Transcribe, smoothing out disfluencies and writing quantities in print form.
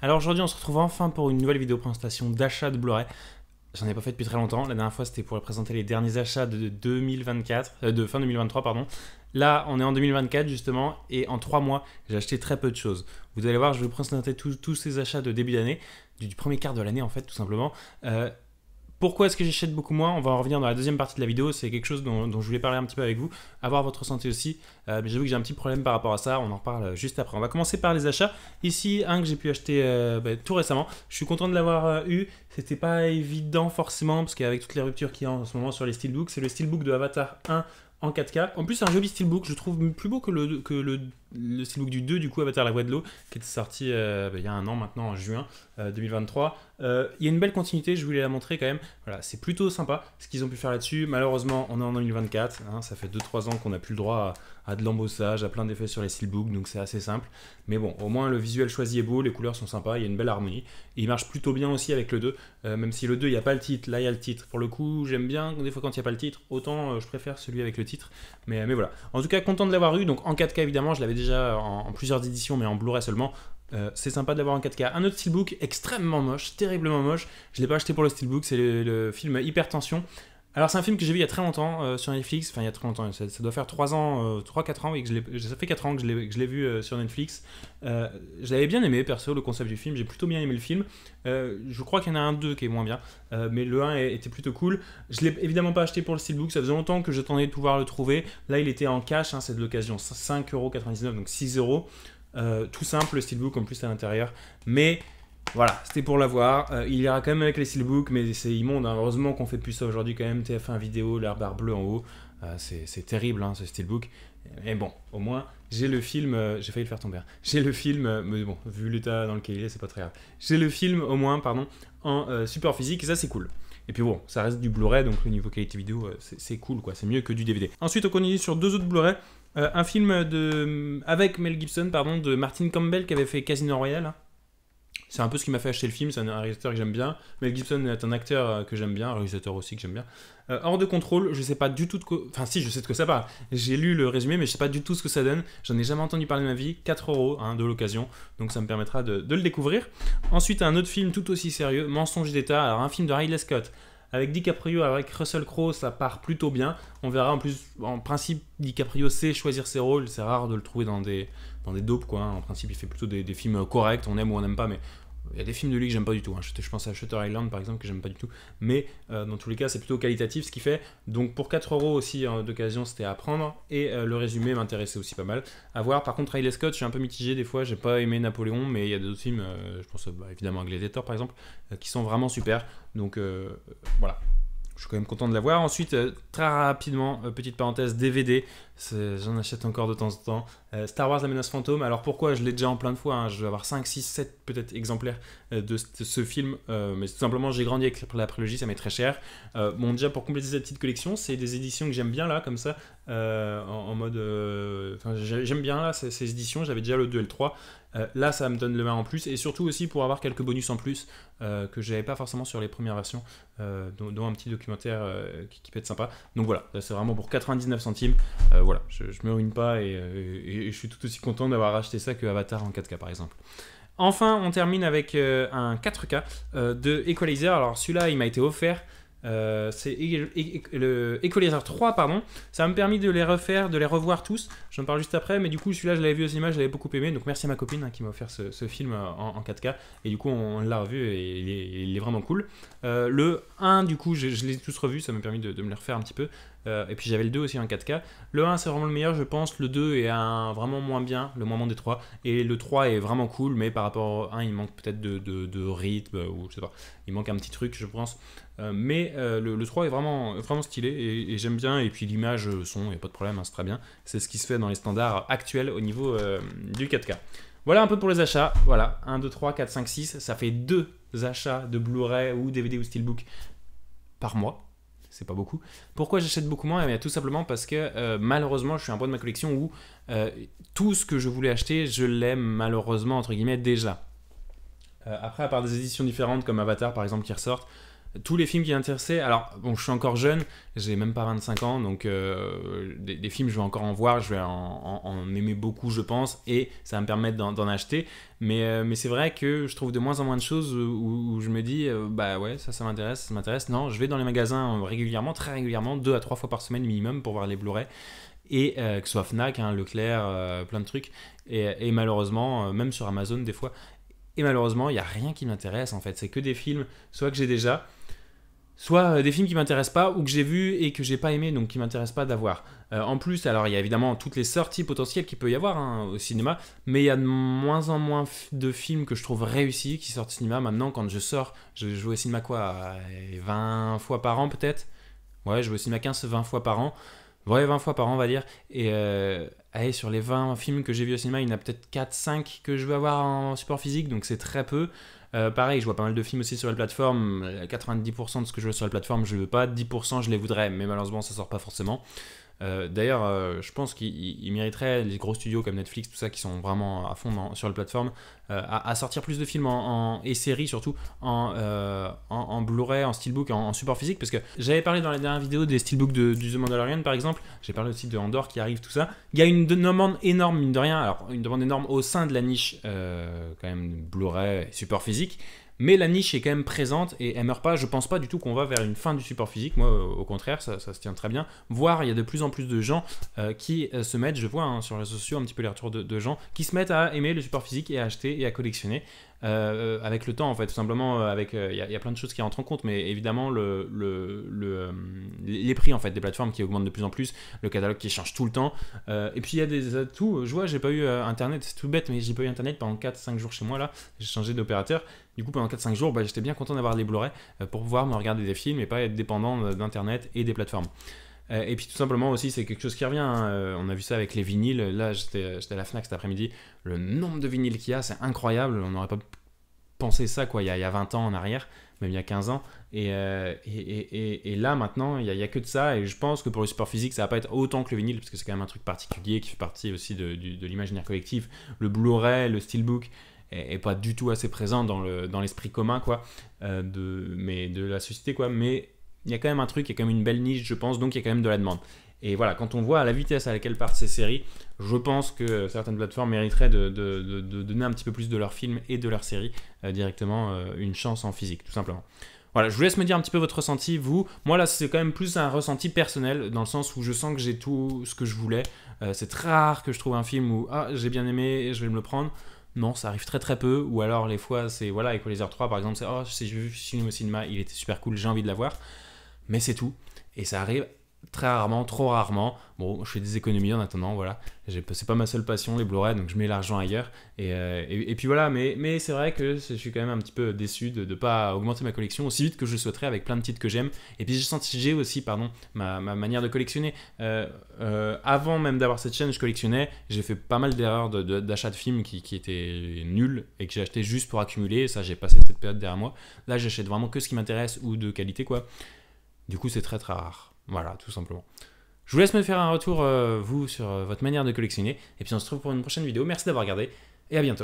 Alors aujourd'hui on se retrouve enfin pour une nouvelle vidéo présentation d'achat de Blu-ray. J'en ai pas fait depuis très longtemps, la dernière fois c'était pour présenter les derniers achats de 2024, de fin 2023 pardon. Là on est en 2024 justement et en 3 mois j'ai acheté très peu de choses. Vous allez voir, je vais vous présenter tous ces achats de début d'année, du premier quart de l'année en fait tout simplement. Pourquoi est-ce que j'achète beaucoup moins? On va en revenir dans la deuxième partie de la vidéo, c'est quelque chose dont je voulais parler un petit peu avec vous, avoir votre ressenti aussi, mais j'avoue que j'ai un petit problème par rapport à ça, on en reparle juste après. On va commencer par les achats. Ici, un que j'ai pu acheter tout récemment, je suis content de l'avoir eu, c'était pas évident forcément, parce qu'avec toutes les ruptures qu'il y a en ce moment sur les steelbooks, c'est le steelbook de Avatar 1 en 4K. En plus, c'est un joli steelbook, je trouve plus beau que le steelbook du 2, du coup, Avatar la voie de l'eau, qui était sorti il y a un an maintenant, en juin 2023. Il y a une belle continuité, je voulais la montrer quand même. Voilà, c'est plutôt sympa ce qu'ils ont pu faire là-dessus. Malheureusement, on est en 2024, hein, ça fait 2-3 ans qu'on n'a plus le droit à de l'embossage, à plein d'effets sur les steelbooks, donc c'est assez simple. Mais bon, au moins le visuel choisi est beau, les couleurs sont sympas, il y a une belle harmonie. Et il marche plutôt bien aussi avec le 2, même si le 2, il n'y a pas le titre, là il y a le titre. Pour le coup, j'aime bien des fois quand il n'y a pas le titre, autant je préfère celui avec le titre. Mais voilà. En tout cas, content de l'avoir eu, donc en 4K évidemment, je l'avais déjà en plusieurs éditions, mais en Blu-ray seulement. C'est sympa de l'avoir en 4K. Un autre steelbook extrêmement moche, terriblement moche. Je ne l'ai pas acheté pour le steelbook, c'est le film Hypertension. Alors c'est un film que j'ai vu il y a très longtemps sur Netflix, enfin il y a très longtemps, ça doit faire 3 ans, 3-4 ans, oui, ça fait 4 ans que je l'ai vu sur Netflix. J'avais bien aimé perso le concept du film, j'ai plutôt bien aimé le film. Je crois qu'il y en a un 2 qui est moins bien, mais le 1 était plutôt cool. Je l'ai évidemment pas acheté pour le steelbook, ça faisait longtemps que j'attendais de pouvoir le trouver. Là il était en cash, hein, c'est de l'occasion, 5,99€, donc 6€. Tout simple le steelbook en plus à l'intérieur, mais voilà, c'était pour l'avoir. Il ira quand même avec les steelbooks, mais c'est immonde, hein. Heureusement qu'on fait plus ça aujourd'hui quand même. TF1 vidéo, la barre bleue en haut, c'est terrible hein, ce steelbook. Mais bon, au moins j'ai le film, j'ai failli le faire tomber, hein. J'ai le film, mais bon, vu l'état dans lequel il est, c'est pas très grave. J'ai le film au moins, pardon, en support physique et ça c'est cool. Et puis bon, ça reste du Blu-ray, donc le niveau qualité vidéo, c'est cool quoi, c'est mieux que du DVD. Ensuite, on continue sur 2 autres Blu-ray. Un film avec Mel Gibson, pardon, de Martin Campbell qui avait fait Casino Royale, hein. C'est un peu ce qui m'a fait acheter le film, c'est un réalisateur que j'aime bien. Mel Gibson est un acteur que j'aime bien, un réalisateur aussi que j'aime bien. Hors de contrôle, je sais pas du tout de quoi... Enfin si, je sais de quoi ça parle. J'ai lu le résumé, mais je sais pas du tout ce que ça donne. J'en ai jamais entendu parler de ma vie. 4€ hein, de l'occasion, donc ça me permettra de le découvrir. Ensuite, un autre film tout aussi sérieux, Mensonge d'État. Alors un film de Ridley Scott. Avec DiCaprio, avec Russell Crowe, ça part plutôt bien. On verra en plus, en principe, DiCaprio sait choisir ses rôles. C'est rare de le trouver dans des dopes, quoi. En principe, il fait plutôt des films corrects, on aime ou on n'aime pas, mais il y a des films de lui que j'aime pas du tout, hein. Je pense à Shutter Island par exemple que j'aime pas du tout, mais dans tous les cas c'est plutôt qualitatif ce qu'il fait. Donc pour 4€ aussi d'occasion c'était à prendre, et le résumé m'intéressait aussi pas mal à voir. Par contre Ridley Scott je suis un peu mitigé des fois, j'ai pas aimé Napoléon, mais il y a d'autres films, je pense évidemment à Gladiator par exemple, qui sont vraiment super, donc voilà. Je suis quand même content de l'avoir. Ensuite, très rapidement, petite parenthèse, DVD, j'en achète encore de temps en temps. Star Wars La Menace Fantôme, alors pourquoi? Je l'ai déjà en plein de fois, hein. Je vais avoir 5, 6, 7 peut-être exemplaires de ce film, mais tout simplement j'ai grandi avec la prélogie, ça m'est très cher. Bon, déjà pour compléter cette petite collection, c'est des éditions que j'aime bien là, comme ça, en mode... j'aime bien là ces éditions, j'avais déjà le 2 et le 3. Là ça me donne le 1 en plus, et surtout aussi pour avoir quelques bonus en plus que j'avais pas forcément sur les premières versions, dont un petit documentaire qui peut être sympa. Donc voilà, c'est vraiment pour 99 centimes. Voilà, je me ruine pas, et je suis tout aussi content d'avoir acheté ça que Avatar en 4K par exemple. Enfin, on termine avec un 4K de Equalizer. Alors celui-là il m'a été offert. C'est le Equalizer 3, pardon. Ça m'a permis de les refaire, de les revoir tous. J'en parle juste après, mais du coup celui-là je l'avais vu au cinéma, je l'avais beaucoup aimé. Donc merci à ma copine hein, qui m'a offert ce film en 4K. Et du coup on l'a revu et il est vraiment cool. Le 1 du coup je l'ai tous revu, ça m'a permis de me les refaire un petit peu. Et puis j'avais le 2 aussi en 4K. Le 1 c'est vraiment le meilleur je pense, le 2 est vraiment moins bien, le moins bon des 3. Et le 3 est vraiment cool, mais par rapport au 1 il manque peut-être de rythme, ou je sais pas, il manque un petit truc je pense. Mais le 3 est vraiment stylé, et j'aime bien, et puis l'image, le son, il n'y a pas de problème, hein, c'est très bien. C'est ce qui se fait dans les standards actuels au niveau du 4K. Voilà un peu pour les achats. Voilà, 1, 2, 3, 4, 5, 6. Ça fait 2 achats de Blu-ray ou DVD ou Steelbook par mois. C'est pas beaucoup. Pourquoi j'achète beaucoup moins? Eh bien, tout simplement parce que malheureusement, je suis à un point de ma collection où tout ce que je voulais acheter, je l'aime malheureusement, entre guillemets, déjà. Après, à part des éditions différentes comme Avatar par exemple qui ressortent, tous les films qui m'intéressaient. Alors, bon, je suis encore jeune, j'ai même pas 25 ans, donc des films, je vais encore en voir, je vais en aimer beaucoup, je pense, et ça va me permettre d'en acheter. Mais c'est vrai que je trouve de moins en moins de choses où je me dis, bah ouais, ça m'intéresse, ça m'intéresse. Non, je vais dans les magasins régulièrement, très régulièrement, 2 à 3 fois par semaine minimum pour voir les Blu-ray. Et que ce soit Fnac, hein, Leclerc, plein de trucs. Et malheureusement, même sur Amazon des fois. Et malheureusement, il n'y a rien qui m'intéresse en fait. C'est que des films, soit que j'ai déjà, soit des films qui m'intéressent pas ou que j'ai vus et que j'ai pas aimé, donc qui m'intéressent pas d'avoir. En plus, alors il y a évidemment toutes les sorties potentielles qu'il peut y avoir hein, au cinéma, mais il y a de moins en moins de films que je trouve réussis qui sortent au cinéma. Maintenant, quand je sors, je vais au cinéma quoi, 20 fois par an peut-être. Ouais, je vais au cinéma 15-20 fois par an. Ouais, 20 fois par an, on va dire. Et allez, sur les 20 films que j'ai vus au cinéma, il y en a peut-être 4-5 que je veux avoir en support physique, donc c'est très peu. Pareil, je vois pas mal de films aussi sur les plateformes. 90% de ce que je vois sur les plateformes, je veux pas. 10%, je les voudrais, mais malheureusement, ça sort pas forcément. D'ailleurs, je pense qu'il mériterait, les gros studios comme Netflix, tout ça, qui sont vraiment à fond sur la plateforme, à sortir plus de films et séries surtout en Blu-ray, en Steelbook, en support physique, parce que j'avais parlé dans la dernière vidéo des Steelbooks du The Mandalorian par exemple, j'ai parlé aussi de Andor qui arrive, tout ça. Il y a une demande énorme, mine de rien, alors une demande énorme au sein de la niche, quand même, Blu-ray, support physique. Mais la niche est quand même présente et elle meurt pas. Je pense pas du tout qu'on va vers une fin du support physique. Moi, au contraire, ça se tient très bien. Voire, il y a de plus en plus de gens qui se mettent, je vois hein, sur les réseaux sociaux un petit peu les retours de gens qui se mettent à aimer le support physique et à acheter et à collectionner. Avec le temps en fait, tout simplement il y a plein de choses qui rentrent en compte, mais évidemment les prix en fait des plateformes qui augmentent de plus en plus, le catalogue qui change tout le temps, et puis il y a des atouts. Je vois, j'ai pas eu internet, c'est tout bête, mais j'ai pas eu internet pendant 4-5 jours chez moi là, j'ai changé d'opérateur. Du coup pendant 4-5 jours j'étais bien content d'avoir les Blu-ray pour pouvoir me regarder des films et pas être dépendant d'internet et des plateformes. Et puis tout simplement aussi, c'est quelque chose qui revient. Hein. On a vu ça avec les vinyles. Là, j'étais à la Fnac cet après-midi. Le nombre de vinyles qu'il y a, c'est incroyable. On n'aurait pas pensé ça quoi, il y a 20 ans en arrière, même il y a 15 ans. Et là, maintenant, il n'y a que de ça. Et je pense que pour le support physique, ça va pas être autant que le vinyle, parce que c'est quand même un truc particulier qui fait partie aussi de l'imaginaire collectif. Le Blu-ray, le Steelbook est pas du tout assez présent dans l'esprit commun quoi, de la société quoi. Mais il y a quand même un truc, il y a quand même une belle niche, je pense, donc il y a quand même de la demande. Et voilà, quand on voit à la vitesse à laquelle partent ces séries, je pense que certaines plateformes mériteraient de donner un petit peu plus de leurs films et de leurs séries directement une chance en physique, tout simplement. Voilà, je vous laisse me dire un petit peu votre ressenti, vous. Moi là, c'est quand même plus un ressenti personnel, dans le sens où je sens que j'ai tout ce que je voulais. C'est très rare que je trouve un film où j'ai bien aimé, je vais me le prendre. Non, ça arrive très très peu, ou alors les fois, c'est voilà, Equalizer 3 par exemple, c'est j'ai vu ce film au cinéma, il était super cool, j'ai envie de l'avoir. Mais c'est tout. Et ça arrive très rarement, trop rarement. Bon, je fais des économies en attendant, voilà. C'est pas ma seule passion, les Blu-ray, donc je mets l'argent ailleurs. Et puis voilà, mais c'est vrai que je suis quand même un petit peu déçu de ne pas augmenter ma collection aussi vite que je le souhaiterais avec plein de titres que j'aime. Et puis j'ai aussi ma manière de collectionner. Avant même d'avoir cette chaîne, je collectionnais. J'ai fait pas mal d'erreurs d'achat de films qui étaient nuls et que j'ai acheté juste pour accumuler. Ça, j'ai passé cette période derrière moi. Là, j'achète vraiment que ce qui m'intéresse ou de qualité, quoi. Du coup, c'est très très rare. Voilà, tout simplement. Je vous laisse me faire un retour, vous, sur votre manière de collectionner. Et puis on se retrouve pour une prochaine vidéo. Merci d'avoir regardé et à bientôt.